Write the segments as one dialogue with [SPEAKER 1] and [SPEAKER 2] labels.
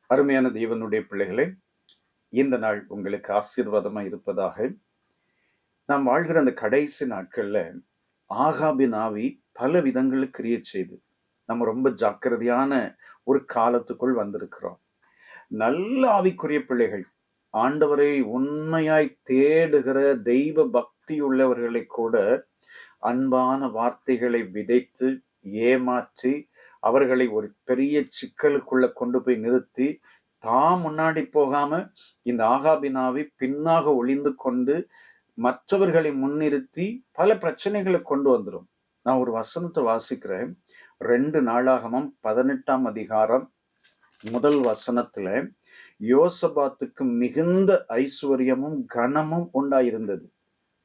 [SPEAKER 1] அருமையான தேவனுடைய பிள்ளைகளே, இந்த நாள் உங்களுக்கு ஆசீர்வாதமா இருப்பதாக. நாம் வாழ்கிற அந்த கடைசி நாட்கள்ல ஆகாபின் ஆவி பல விதங்கள்ல கிரியேட் செய்து நம்ம ரொம்ப ஜாக்கிரதையான ஒரு காலத்துக்குள் வந்திருக்கிறோம். நல்ல ஆவிக்குரிய பிள்ளைகள், ஆண்டவரை உண்மையாய் தேடுகிற தெய்வ பக்தி உள்ளவர்களை கூட அன்பான வார்த்தைகளை விதைத்து ஏமாற்றி அவர்களை ஒரு பெரிய சிக்கலுக்குள்ள கொண்டு போய் நிறுத்தி, தாம் முன்னாடி போகாம இந்த ஆகாபினாவை பின்னாக ஒளிந்து கொண்டு மற்றவர்களை முன்னிறுத்தி பல பிரச்சனைகளை கொண்டு வந்துரும். நான் ஒரு வசனத்தை வாசிக்கிறேன். 2 நாளாகமம் 18ஆம் அதிகாரம் முதல் வசனத்துல, யோசபாத்துக்கு மிகுந்த ஐஸ்வர்யமும் கனமும் உண்டாயிருந்தது.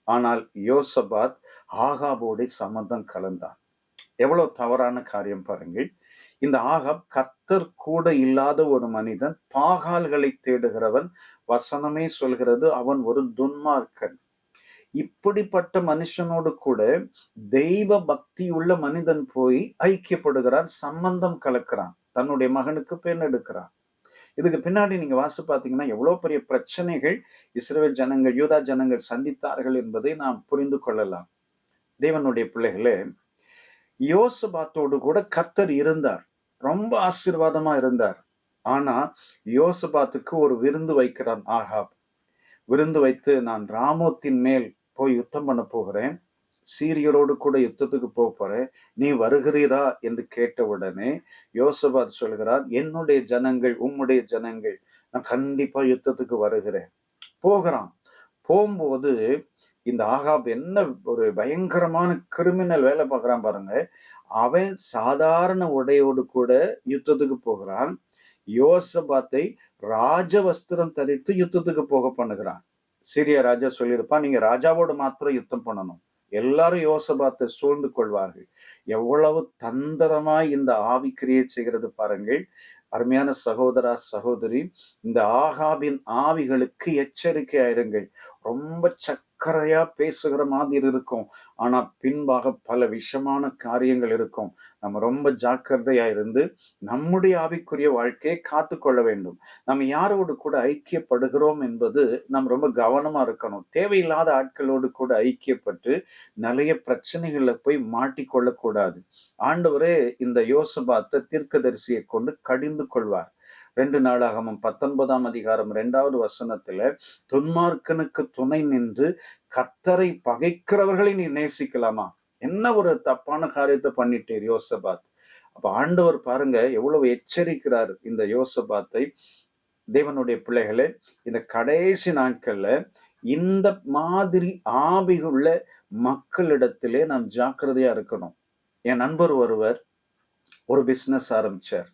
[SPEAKER 1] ஆனால் யோசபாத் ஆகாபோடு சம்மதம் கலந்தான். எவ்வளவு தவறான காரியம் பாருங்கள். இந்த ஆகாப் கர்த்தர் கூட இல்லாத ஒரு மனிதன், பாகால்களை தேடுகிறவன். வசனமே சொல்கிறது அவன் ஒரு துன்மார்க்கன். இப்படிப்பட்ட மனுஷனோடு கூட தெய்வ பக்தி உள்ள மனிதன் போய் ஐக்கியப்படுகிறான், சம்பந்தம் கலக்கிறான், தன்னுடைய மகனுக்கு பெண் எடுக்கிறான். இதுக்கு பின்னாடி நீங்க வாசி பார்த்தீங்கன்னா எவ்வளவு பெரிய பிரச்சனைகள் இஸ்ரவேல் ஜனங்கள், யூதா ஜனங்கள் சந்தித்தார்கள் என்பதை நாம் புரிந்து கொள்ளலாம். தேவனுடைய பிள்ளைகளே, யோசபாத்தோடு கூட கர்த்தர் இருந்தார். ரொம்ப ஆசீர்வாதமா இருந்தார். ஆனா யோசபாத்துக்கு ஒரு விருந்து வைக்கிறான் ஆகாப். விருந்து வைத்து, நான் ராமோத்தின் மேல் போய் யுத்தம் பண்ண போகிறேன், சீரியரோடு கூட யுத்தத்துக்கு போறேன், நீ வருகிறீரா என்று கேட்டவுடனே யோசபாத் சொல்கிறார், என்னுடைய ஜனங்கள் உம்முடைய ஜனங்கள், நான் கண்டிப்பா யுத்தத்துக்கு வருகிறேன். போகிறான். போகும்போது இந்த ஆகாப் என்ன ஒரு பயங்கரமான கிரிமினல் வேலை பார்க்கறான் பாருங்க. அவன் சாதாரண உடையோடு கூட யுத்தத்துக்கு போகிறான். யோசபாத்தை ராஜ வஸ்திரம் தரித்து யுத்தத்துக்கு போக பண்ணுகிறான். சீரிய ராஜா சொல்லியிருப்பான், நீங்க ராஜாவோடு மாத்திரம் யுத்தம் பண்ணணும், எல்லாரும் யோசபாத்தை சூழ்ந்து கொள்வார்கள். எவ்வளவு தந்திரமாய் இந்த ஆவி கிரியேட் செய்கிறது பாருங்கள். அருமையான சகோதரா சகோதரி, இந்த ஆகாபின் ஆவிகளுக்கு எச்சரிக்கையாயிருங்கள். ரொம்ப சக்கரையா பேசுகிற மாதிரி இருக்கும், ஆனா பின்பாக பல விஷமான காரியங்கள் இருக்கும். நம்ம ரொம்ப ஜாக்கிரதையா இருந்து நம்முடைய ஆவிக்குரிய வாழ்க்கையை காத்து கொள்ள வேண்டும். நம்ம யாரோடு கூட ஐக்கியப்படுகிறோம் என்பது நம்ம ரொம்ப கவனமா இருக்கணும். தேவையில்லாத ஆட்களோடு கூட ஐக்கியப்பட்டு நிறைய பிரச்சனைகள்ல போய் மாட்டிக்கொள்ளக் கூடாது. ஆண்டவரே இந்த யோசபாத்தை தீர்க்கதரிசியை கொண்டு கடிந்து கொள்வார். 2 நாளாகமம் 19ஆம் அதிகாரம் 2வது வசனத்துல, துன்மார்க்கனுக்கு துணை நின்று கர்த்தரை பகைக்கிறவர்களை நீ நேசிக்கலாமா? என்ன ஒரு தப்பான காரியத்தை பண்ணிட்டீர் யோசபாத். அப்ப ஆண்டவர் பாருங்க எவ்வளவு எச்சரிக்கிறார் இந்த யோசபாத்தை. தேவனுடைய பிள்ளைகளே, இந்த கடைசி நாட்கள்ல இந்த மாதிரி ஆவியுள்ள மக்களிடத்திலே நாம் ஜாக்கிரதையா இருக்கணும். என் நண்பர் ஒருவர் ஒரு பிசினஸ் ஆரம்பிச்சார்.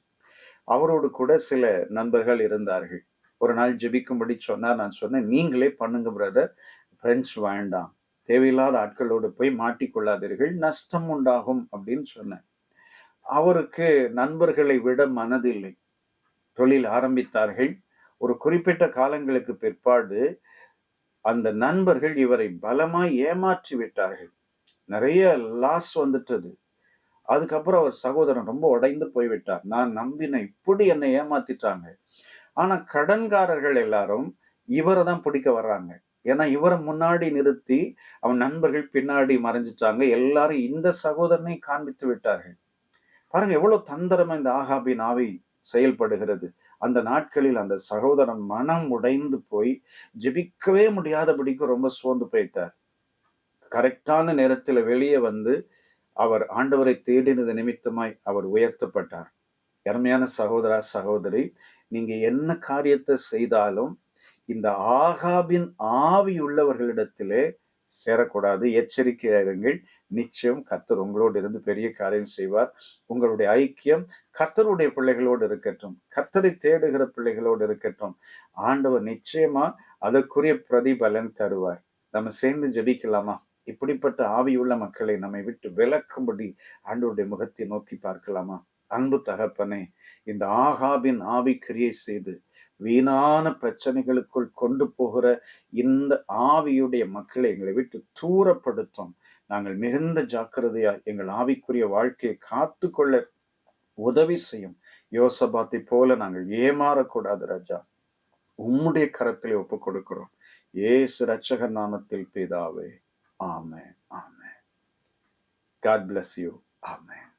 [SPEAKER 1] அவரோடு கூட சில நண்பர்கள் இருந்தார்கள். ஒரு நாள் ஜெபிக்கும்படி சொன்னார். நான் சொன்னேன், நீங்களே பண்ணுங்க பிரதர், ஃப்ரெண்ட்ஸ் வேண்டாம், தேவையில்லாத ஆட்களோடு போய் மாட்டிக்கொள்ளாதீர்கள், நஷ்டம் உண்டாகும் அப்படின்னு சொன்னேன். அவருக்கு நண்பர்களை விட மனதில்லை. தொழில் ஆரம்பித்தார்கள். ஒரு குறிப்பிட்ட காலங்களுக்கு பிற்பாடு அந்த நண்பர்கள் இவரை பலமாய் ஏமாற்றி விட்டார்கள். நிறைய லாஸ் வந்துட்டது. அதுக்கப்புறம் அவர் சகோதரன் ரொம்ப உடைந்து போய்விட்டார். நான் நம்பின, இப்படி என்னை ஏமாத்திட்டாங்க. ஆனா கடன்காரர்கள் எல்லாரும் இவரை தான் பிடிக்க வர்றாங்க. ஏன்னா இவரை முன்னாடி நிறுத்தி அவன் நண்பர்கள் பின்னாடி மறைஞ்சிட்டாங்க. எல்லாரும் இந்த சகோதரனை காண்பித்து விட்டார்கள். பாருங்க எவ்வளவு தந்திரமா இந்த ஆகாபின் ஆவி செயல்படுகிறது. அந்த நாட்களில் அந்த சகோதரன் மனம் உடைந்து போய் ஜெபிக்கவே முடியாதபடிக்கு ரொம்ப சோர்ந்து போயிட்டார். கரெக்டான நேரத்துல வெளியே வந்து அவர் ஆண்டவரை தேடினது நிமித்தமாய் அவர் உயர்த்தப்பட்டார். அருமையான சகோதரா சகோதரி, நீங்க என்ன காரியத்தை செய்தாலும் இந்த ஆகாபின் ஆவி உள்ளவர்களிடத்திலே சேரக்கூடாது. எச்சரிக்கையா இருங்கள். நிச்சயம் கர்த்தர் உங்களோடு இருந்து பெரிய காரியம் செய்வார். உங்களுடைய ஐக்கியம் கர்த்தருடைய பிள்ளைகளோடு இருக்கட்டும், கர்த்தரை தேடுகிற பிள்ளைகளோடு இருக்கட்டும். ஆண்டவர் நிச்சயமா அதற்குரிய பிரதிபலன் தருவார். நம்ம சேர்ந்து ஜெபிக்கலாமா? இப்படிப்பட்ட ஆவியுள்ள மக்களை நம்மை விட்டு விலக்கும்படி ஆண்டவருடைய முகத்தை நோக்கி பார்க்கலாமா? அன்பு தகப்பனே, இந்த ஆகாபின் ஆவி கிரியை செய்து வீணான பிரச்சனைகளுக்குள் கொண்டு போகிற இந்த ஆவியுடைய மக்களை எங்களை விட்டு தூரப்படுத்தும். நாங்கள் மிகுந்த ஜாக்கிரதையா எங்கள் ஆவிக்குரிய வாழ்க்கையை காத்து கொள்ள உதவி செய்யும். யோசபாத்தை போல நாங்கள் ஏமாறக்கூடாது ராஜா. உம்முடைய கரத்திலே ஒப்புக் கொடுக்கிறோம். இயேசு ரட்சகர் நாமத்தில் பிதாவே. ஆமென். ஆமென். God bless you. Amen.